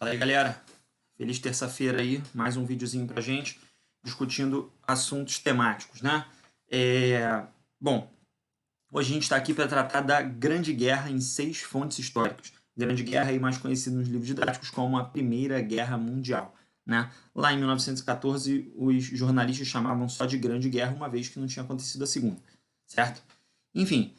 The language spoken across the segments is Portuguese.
Fala aí, galera. Feliz terça-feira aí, mais um videozinho pra gente, discutindo assuntos temáticos, né? Bom, hoje a gente está aqui para tratar da Grande Guerra em 6 fontes históricas. Grande Guerra, aí mais conhecida nos livros didáticos como a Primeira Guerra Mundial, né? Lá em 1914, os jornalistas chamavam só de Grande Guerra, uma vez que não tinha acontecido a Segunda, certo? Enfim,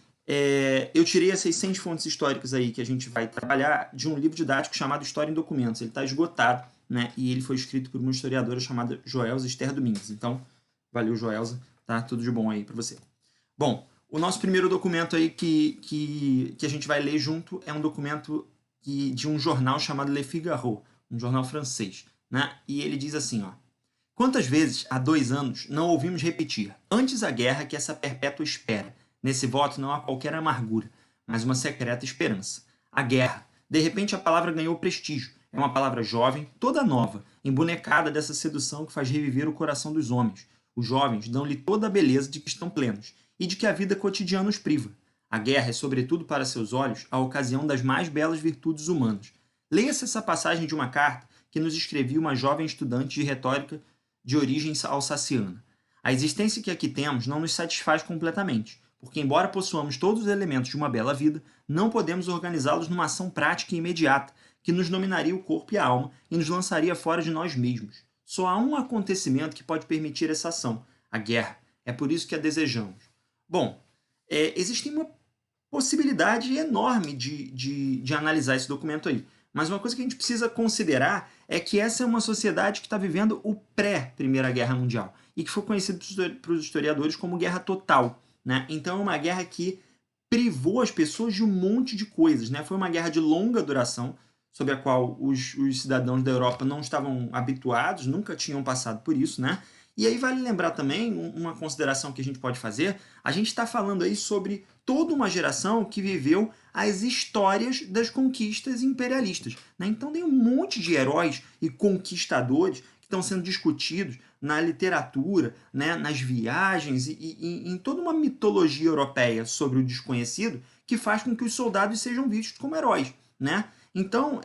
eu tirei essas 100 fontes históricas aí que a gente vai trabalhar de um livro didático chamado História em Documentos. Ele está esgotado, né? E ele foi escrito por uma historiadora chamada Joelza Esther Domingues. Então, valeu, Joelza, tá? Tudo de bom aí para você. Bom, o nosso primeiro documento aí que a gente vai ler junto é um documento de um jornal chamado Le Figaro, um jornal francês, né? E ele diz assim, ó: quantas vezes, há 2 anos, não ouvimos repetir: antes a guerra que essa perpétua espera. Nesse voto não há qualquer amargura, mas uma secreta esperança. A guerra. De repente a palavra ganhou prestígio. É uma palavra jovem, toda nova, embonecada dessa sedução que faz reviver o coração dos homens. Os jovens dão-lhe toda a beleza de que estão plenos e de que a vida cotidiana os priva. A guerra é, sobretudo para seus olhos, a ocasião das mais belas virtudes humanas. Leia-se essa passagem de uma carta que nos escrevia uma jovem estudante de retórica de origem alsaciana. A existência que aqui temos não nos satisfaz completamente, porque, embora possuamos todos os elementos de uma bela vida, não podemos organizá-los numa ação prática e imediata, que nos dominaria o corpo e a alma e nos lançaria fora de nós mesmos. Só há um acontecimento que pode permitir essa ação: a guerra. É por isso que a desejamos. Bom, existe uma possibilidade enorme de analisar esse documento aí. Mas uma coisa que a gente precisa considerar é que essa é uma sociedade que está vivendo o pré-Primeira Guerra Mundial e que foi conhecido para os historiadores como Guerra Total, né? Então é uma guerra que privou as pessoas de um monte de coisas, né? Foi uma guerra de longa duração, sobre a qual os cidadãos da Europa não estavam habituados, nunca tinham passado por isso, né? E aí vale lembrar também uma consideração que a gente pode fazer: a gente está falando aí sobre toda uma geração que viveu as histórias das conquistas imperialistas, né? Então tem um monte de heróis e conquistadores que estão sendo discutidos na literatura, né, nas viagens e em toda uma mitologia europeia sobre o desconhecido que faz com que os soldados sejam vistos como heróis, né? Então,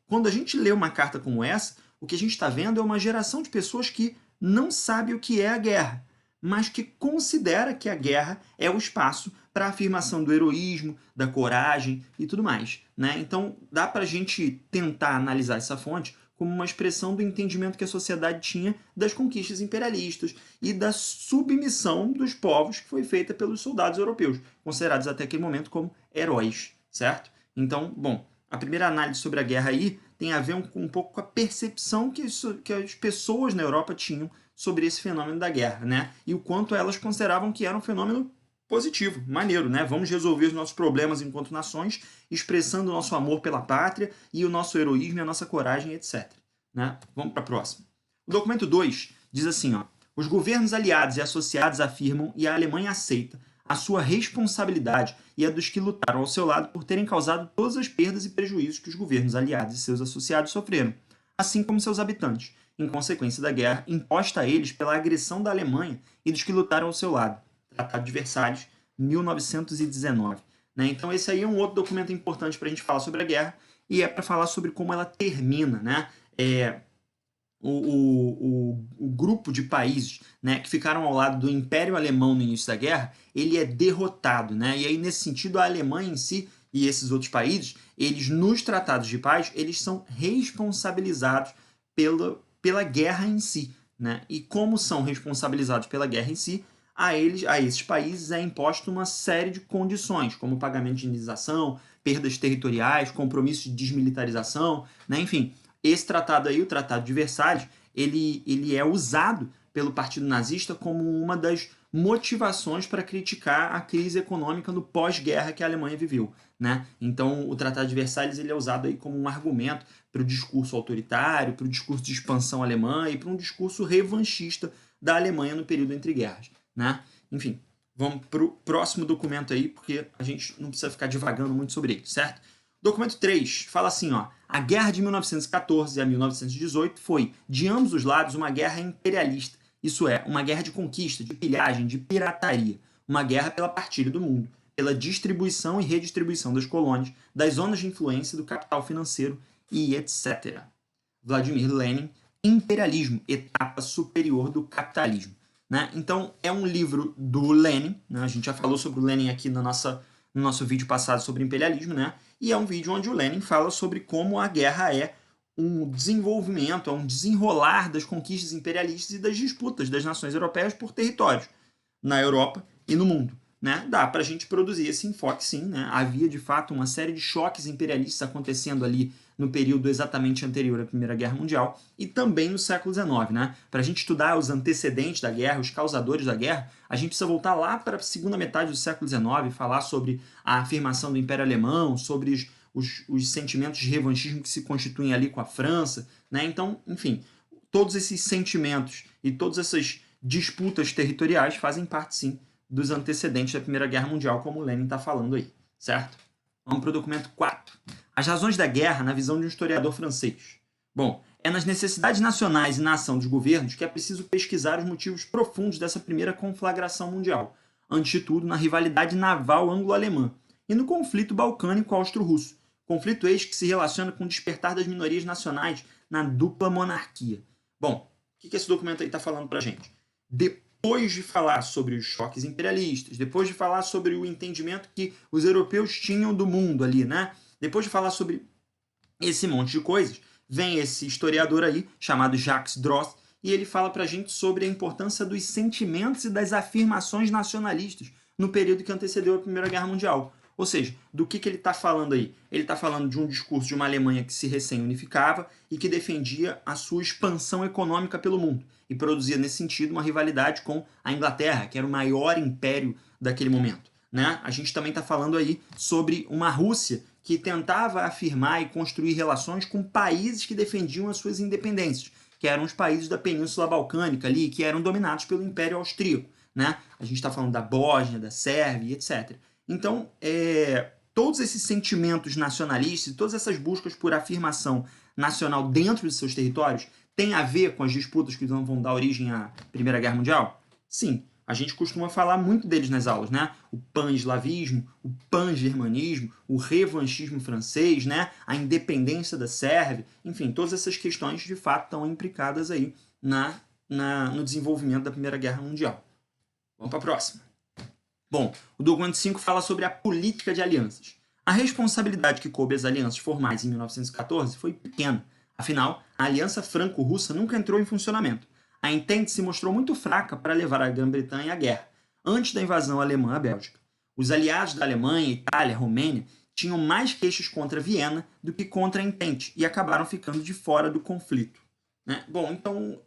quando a gente lê uma carta como essa, o que a gente está vendo é uma geração de pessoas que não sabe o que é a guerra, mas que considera que a guerra é o espaço para a afirmação do heroísmo, da coragem e tudo mais, né? Então, dá para a gente tentar analisar essa fonte como uma expressão do entendimento que a sociedade tinha das conquistas imperialistas e da submissão dos povos que foi feita pelos soldados europeus, considerados até aquele momento como heróis, certo? Então, bom, a primeira análise sobre a guerra aí tem a ver um pouco com a percepção que as pessoas na Europa tinham sobre esse fenômeno da guerra, né? E o quanto elas consideravam que era um fenômeno positivo, maneiro, né? Vamos resolver os nossos problemas enquanto nações, expressando o nosso amor pela pátria e o nosso heroísmo e a nossa coragem, etc. Né? Vamos para a próxima. O documento 2 diz assim, ó: os governos aliados e associados afirmam, e a Alemanha aceita, a sua responsabilidade e a dos que lutaram ao seu lado por terem causado todas as perdas e prejuízos que os governos aliados e seus associados sofreram, assim como seus habitantes, em consequência da guerra imposta a eles pela agressão da Alemanha e dos que lutaram ao seu lado. Tratado de Versalhes, 1919. Né? Então esse aí é um outro documento importante para a gente falar sobre a guerra, e é para falar sobre como ela termina, né? O grupo de países, né, que ficaram ao lado do Império Alemão no início da guerra, ele é derrotado, né? E aí, nesse sentido, a Alemanha em si e esses outros países, eles, nos tratados de paz, eles são responsabilizados pela guerra em si, né? E como são responsabilizados pela guerra em si, a esses países é imposta uma série de condições, como pagamento de indenização, perdas territoriais, compromisso de desmilitarização, né? Enfim, esse tratado aí, o Tratado de Versalhes, ele é usado pelo Partido Nazista como uma das motivações para criticar a crise econômica no pós-guerra que a Alemanha viveu, né? Então, o Tratado de Versalhes ele é usado aí como um argumento para o discurso autoritário, para o discurso de expansão alemã e para um discurso revanchista da Alemanha no período entre guerras, né? Enfim, vamos para o próximo documento aí, porque a gente não precisa ficar divagando muito sobre ele, certo? Documento 3 fala assim, ó: a guerra de 1914 a 1918 foi, de ambos os lados, uma guerra imperialista, isso é, uma guerra de conquista, de pilhagem, de pirataria, uma guerra pela partilha do mundo, pela distribuição e redistribuição das colônias, das zonas de influência do capital financeiro e etc. Vladimir Lenin, Imperialismo, etapa superior do capitalismo. Né? Então, é um livro do Lenin, né? A gente já falou sobre o Lenin aqui no nosso vídeo passado sobre imperialismo, né? E é um vídeo onde o Lenin fala sobre como a guerra é um desenvolvimento, é um desenrolar das conquistas imperialistas e das disputas das nações europeias por territórios na Europa e no mundo. Né? Dá para a gente produzir esse enfoque, sim. Né? Havia, de fato, uma série de choques imperialistas acontecendo ali no período exatamente anterior à Primeira Guerra Mundial e também no século XIX. Né? Para a gente estudar os antecedentes da guerra, os causadores da guerra, a gente precisa voltar lá para a segunda metade do século XIX e falar sobre a afirmação do Império Alemão, sobre os sentimentos de revanchismo que se constituem ali com a França. Né? Então, enfim, todos esses sentimentos e todas essas disputas territoriais fazem parte, sim, dos antecedentes da Primeira Guerra Mundial, como o Lenin está falando aí, certo? Vamos para o documento 4. As razões da guerra na visão de um historiador francês. Bom, é nas necessidades nacionais e na ação dos governos que é preciso pesquisar os motivos profundos dessa primeira conflagração mundial, antes de tudo na rivalidade naval anglo-alemã e no conflito balcânico austro-russo, conflito este que se relaciona com o despertar das minorias nacionais na dupla monarquia. Bom, o que esse documento aí está falando para a gente? Depois de falar sobre os choques imperialistas, depois de falar sobre o entendimento que os europeus tinham do mundo ali, né? Depois de falar sobre esse monte de coisas, vem esse historiador aí, chamado Jacques Droz, e ele fala pra gente sobre a importância dos sentimentos e das afirmações nacionalistas no período que antecedeu a Primeira Guerra Mundial. Ou seja, do que ele está falando aí? Ele está falando de um discurso de uma Alemanha que se recém-unificava e que defendia a sua expansão econômica pelo mundo e produzia, nesse sentido, uma rivalidade com a Inglaterra, que era o maior império daquele momento. Né? A gente também está falando aí sobre uma Rússia que tentava afirmar e construir relações com países que defendiam as suas independências, que eram os países da Península Balcânica ali, que eram dominados pelo Império Austríaco. Né? A gente está falando da Bósnia, da Sérvia, etc. Então, todos esses sentimentos nacionalistas, todas essas buscas por afirmação nacional dentro de seus territórios têm a ver com as disputas que vão dar origem à Primeira Guerra Mundial? Sim, a gente costuma falar muito deles nas aulas, né? O pan-eslavismo, o pan-germanismo, o revanchismo francês, né? A independência da Sérvia, enfim, todas essas questões de fato estão implicadas aí no desenvolvimento da Primeira Guerra Mundial. Vamos para a próxima. Bom, o documento 5 fala sobre a política de alianças. A responsabilidade que coube às alianças formais em 1914 foi pequena. Afinal, a aliança franco-russa nunca entrou em funcionamento. A Entente se mostrou muito fraca para levar a Grã-Bretanha à guerra, antes da invasão alemã à Bélgica. Os aliados da Alemanha, Itália, Romênia tinham mais queixas contra Viena do que contra a Entente e acabaram ficando de fora do conflito. Né? Bom, então,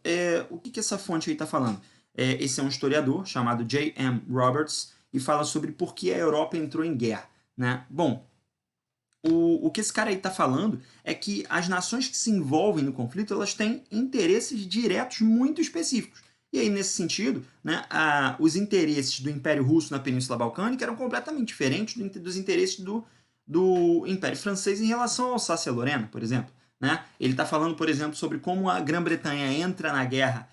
o que essa fonte aí está falando? Esse é um historiador chamado J.M. Roberts, e fala sobre por que a Europa entrou em guerra. Né? Bom, o que esse cara aí está falando é que as nações que se envolvem no conflito elas têm interesses diretos muito específicos. E aí, nesse sentido, né, os interesses do Império Russo na Península Balcânica eram completamente diferentes dos interesses do Império Francês em relação ao Alsácia-Lorena, por exemplo. Né? Ele está falando, por exemplo, sobre como a Grã-Bretanha entra na guerra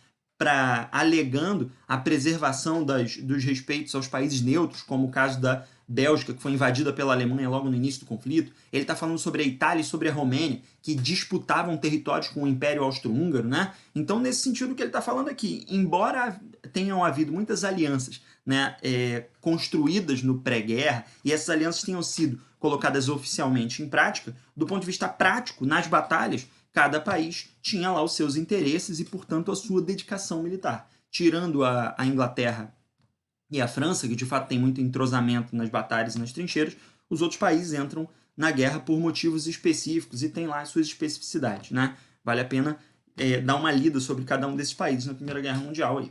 alegando a preservação dos respeitos aos países neutros, como o caso da Bélgica, que foi invadida pela Alemanha logo no início do conflito. Ele está falando sobre a Itália e sobre a Romênia, que disputavam territórios com o Império Austro-Húngaro. Né? Então, nesse sentido, o que ele está falando aqui, embora tenham havido muitas alianças, né, construídas no pré-guerra, e essas alianças tenham sido colocadas oficialmente em prática, do ponto de vista prático, nas batalhas, cada país tinha lá os seus interesses e, portanto, a sua dedicação militar. Tirando a Inglaterra e a França, que de fato tem muito entrosamento nas batalhas e nas trincheiras, os outros países entram na guerra por motivos específicos e tem lá as suas especificidades. Né? Vale a pena dar uma lida sobre cada um desses países na Primeira Guerra Mundial. Aí.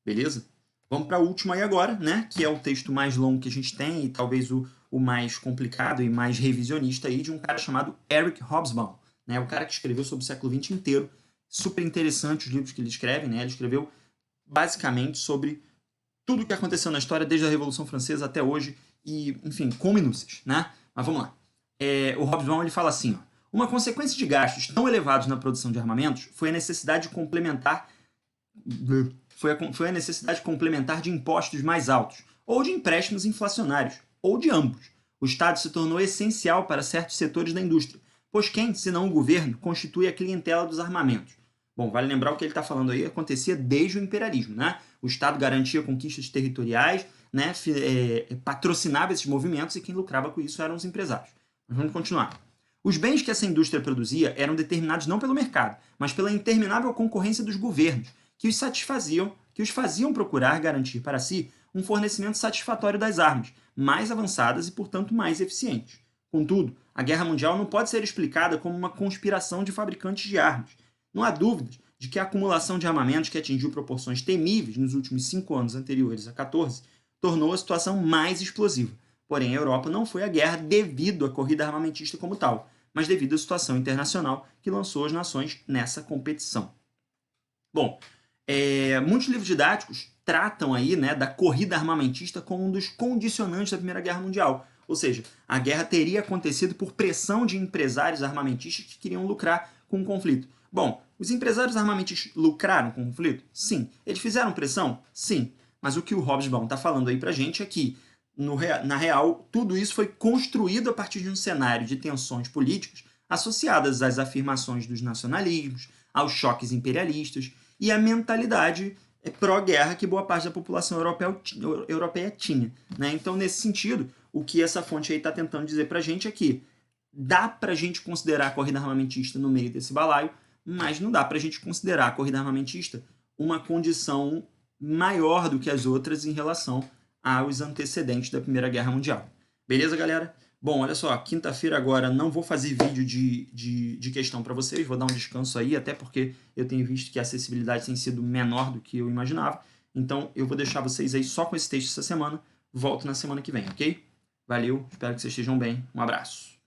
Beleza? Vamos para a última aí agora, né? Que é o texto mais longo que a gente tem e talvez o mais complicado e mais revisionista aí, de um cara chamado Eric Hobsbawm. Né, o cara que escreveu sobre o século XX inteiro, super interessante os livros que ele escreve, né? Ele escreveu basicamente sobre tudo o que aconteceu na história, desde a Revolução Francesa até hoje, e, enfim, com minúcias, né? Mas vamos lá. O Hobsbawm ele fala assim, ó, uma consequência de gastos tão elevados na produção de armamentos foi a necessidade complementar de impostos mais altos, ou de empréstimos inflacionários, ou de ambos. O Estado se tornou essencial para certos setores da indústria, Pois quem, senão o governo, constitui a clientela dos armamentos? Bom, vale lembrar o que ele está falando aí, acontecia desde o imperialismo, né? O Estado garantia conquistas territoriais, né? Patrocinava esses movimentos e quem lucrava com isso eram os empresários. Mas vamos continuar. Os bens que essa indústria produzia eram determinados não pelo mercado, mas pela interminável concorrência dos governos, que os faziam procurar garantir para si um fornecimento satisfatório das armas, mais avançadas e, portanto, mais eficientes. Contudo, a Guerra Mundial não pode ser explicada como uma conspiração de fabricantes de armas. Não há dúvidas de que a acumulação de armamentos que atingiu proporções temíveis nos últimos 5 anos anteriores a 14 tornou a situação mais explosiva. Porém, a Europa não foi à guerra devido à corrida armamentista como tal, mas devido à situação internacional que lançou as nações nessa competição. Bom, muitos livros didáticos tratam aí, né, da corrida armamentista como um dos condicionantes da Primeira Guerra Mundial. Ou seja, a guerra teria acontecido por pressão de empresários armamentistas que queriam lucrar com o conflito. Bom, os empresários armamentistas lucraram com o conflito? Sim. Eles fizeram pressão? Sim. Mas o que o Hobsbawm está falando aí pra gente é que, na real, tudo isso foi construído a partir de um cenário de tensões políticas associadas às afirmações dos nacionalismos, aos choques imperialistas e à mentalidade pró-guerra que boa parte da população europeia tinha. Né? Então, nesse sentido, o que essa fonte aí está tentando dizer pra gente é que dá pra gente considerar a corrida armamentista no meio desse balaio, mas não dá pra gente considerar a corrida armamentista uma condição maior do que as outras em relação aos antecedentes da Primeira Guerra Mundial. Beleza, galera? Bom, olha só, quinta-feira agora não vou fazer vídeo de questão para vocês, vou dar um descanso aí, até porque eu tenho visto que a acessibilidade tem sido menor do que eu imaginava. Então eu vou deixar vocês aí só com esse texto essa semana, volto na semana que vem, ok? Valeu, espero que vocês estejam bem, um abraço.